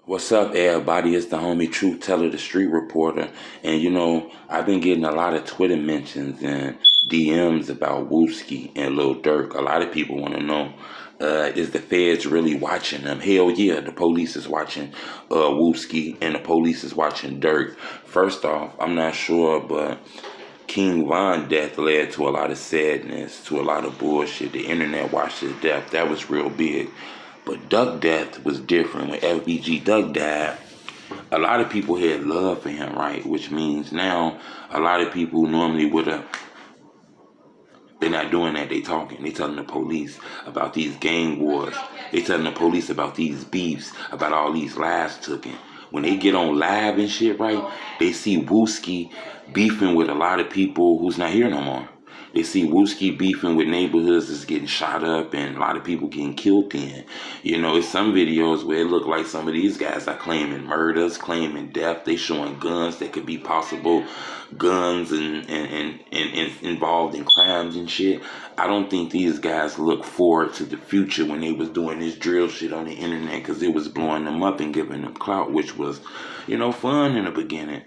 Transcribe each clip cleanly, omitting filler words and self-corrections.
What's up, everybody? It's the homie Truth Teller, the street reporter. And I've been getting a lot of Twitter mentions and DMs about Wooski and Lil Durk. A lot of people want to know, is the feds really watching them? Hell yeah, the police is watching Wooski and the police is watching Durk. First off, I'm not sure, but King Von death led to a lot of sadness, to a lot of bullshit. The internet watched his death. That was real big. But Duck death was different. When FBG Duck died, a lot of people had love for him, right? Which means now a lot of people normally would have, they're not doing that. They talking. They telling the police about these gang wars. They telling the police about these beefs, about all these lives taken. When they get on live and shit, right, they see Wooski beefing with a lot of people who's not here no more. They see Wooski beefing with neighborhoods that's getting shot up and a lot of people getting killed in. It's some videos where it look like some of these guys are claiming murders, claiming death. They showing guns that could be possible guns and involved in crimes and shit. I don't think these guys look forward to the future when they was doing this drill shit on the internet, because it was blowing them up and giving them clout, which was, fun in the beginning.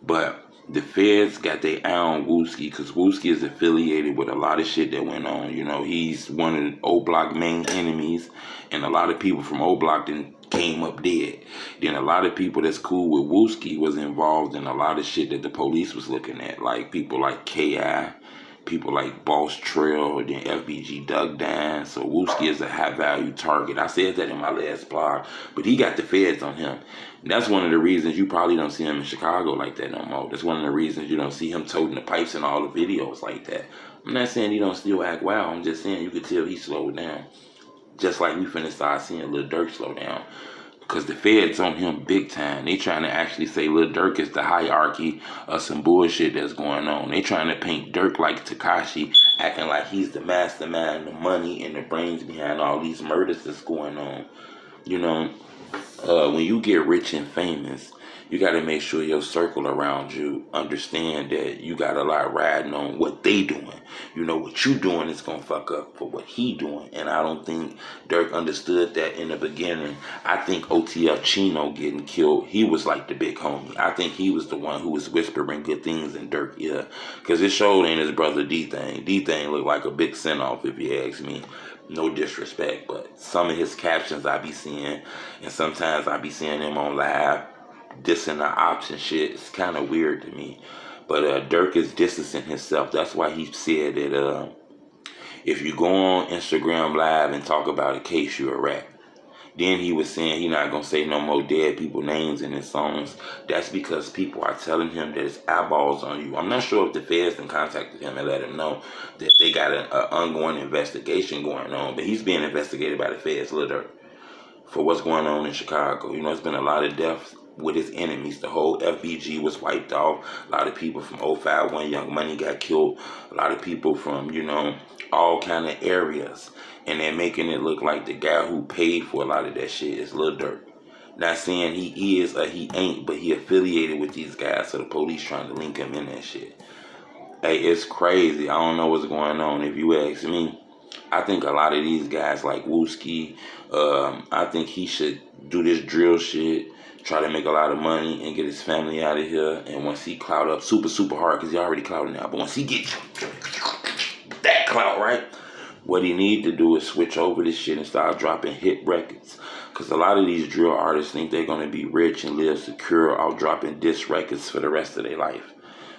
But the feds got their eye on Wooski because Wooski is affiliated with a lot of shit that went on. He's one of the O Block main enemies, and a lot of people from O Block then came up dead. Then a lot of people that's cool with Wooski was involved in a lot of shit that the police was looking at, like people like K.I., people like Boss Trail, then FBG Duck Dan. So Wooski is a high value target. I said that in my last blog, but he got the feds on him. And that's one of the reasons you probably don't see him in Chicago like that no more. That's one of the reasons you don't see him toting the pipes in all the videos like that. I'm not saying he don't still act wild. I'm just saying you could tell he slowed down. Just like we finna start seeing Lil Durk slow down. Because the feds on him big time. They trying to actually say Lil Durk is the hierarchy of some bullshit that's going on. They trying to paint Durk like Tekashi, acting like he's the mastermind, the money, and the brains behind all these murders that's going on. When you get rich and famous, you got to make sure your circle around you understand that you got a lot riding on what they doing. What you doing is going to fuck up for what he doing. And I don't think Durk understood that in the beginning. I think OTL Chino getting killed, he was like the big homie. I think he was the one who was whispering good things in Durk's ear. Because it showed in his brother D-Thing. D-Thing looked like a big send-off if you ask me. No disrespect, but some of his captions I be seeing, and sometimes I be seeing him on live dissing the ops and shit. It's kind of weird to me. But Durk is distancing himself. That's why he said that if you go on Instagram Live and talk about a case, you're a rat. Then he was saying he not going to say no more dead people names in his songs. That's because people are telling him that it's eyeballs on you. I'm not sure if the feds then contacted him and let him know that they got an ongoing investigation going on. But he's being investigated by the feds, Lil Durk, for what's going on in Chicago. It's been a lot of deaths with his enemies. The whole FBG was wiped off. A lot of people from 051 Young Money got killed. A lot of people from, all kind of areas. And they're making it look like the guy who paid for a lot of that shit is Lil Durk. Not saying he is or he ain't, but he affiliated with these guys, so the police trying to link him in that shit. Hey, it's crazy. I don't know what's going on. If you ask me, I think a lot of these guys like Wooski, I think he should do this drill shit, try to make a lot of money and get his family out of here. And once he clout up super hard, because he already clouted now, but once he gets that clout, right, what he need to do is switch over this shit and start dropping hit records. Because a lot of these drill artists think they're going to be rich and live secure off dropping diss records for the rest of their life.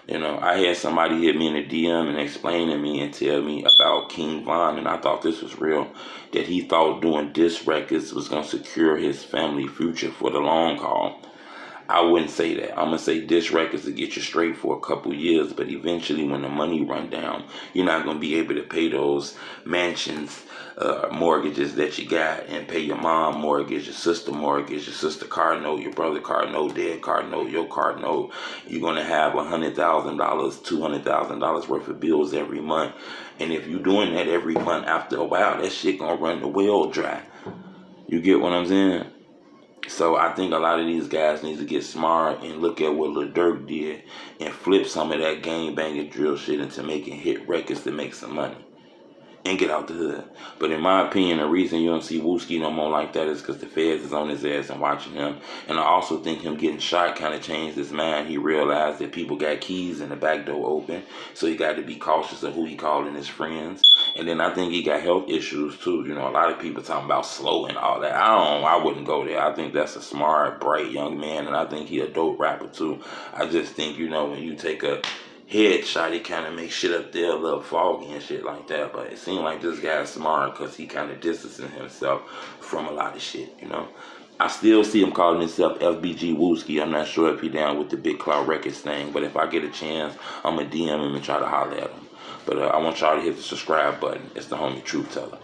I had somebody hit me in a DM and explain to me and tell me about King Von, and I thought this was real, that he thought doing diss records was going to secure his family future for the long haul. I wouldn't say that. I'm going to say diss records to get you straight for a couple years, but eventually when the money run down, you're not going to be able to pay those mansions, mortgages that you got, and pay your mom mortgage, your sister mortgage, your sister car note, your brother car note, dad car note, your car note. You're going to have $100,000, $200,000 worth of bills every month. And if you're doing that every month, after a while, that shit going to run the well dry. You get what I'm saying? So I think a lot of these guys need to get smart and look at what Lil Durk did and flip some of that gang banging drill shit into making hit records to make some money. and get out the hood. But in my opinion, the reason you don't see Wooski no more like that is because the feds is on his ass and watching him. And I also think him getting shot kind of changed his mind. He realized that people got keys and the back door open, so he got to be cautious of who he calling his friends. And then I think he got health issues too. You know, a lot of people talking about slow and all that. I wouldn't go there. I think that's a smart, bright young man, and I think he a dope rapper too. I just think, you know, when you take a headshot, he kind of makes shit up there a little foggy and shit like that. But it seemed like this guy's smart because he kind of distancing himself from a lot of shit, you know. I still see him calling himself FBG Wooski. I'm not sure if he down with the Big Cloud Records thing, but if I get a chance, I'm going to DM him and try to holler at him. But I want y'all to hit the subscribe button. It's the homie Truth Teller.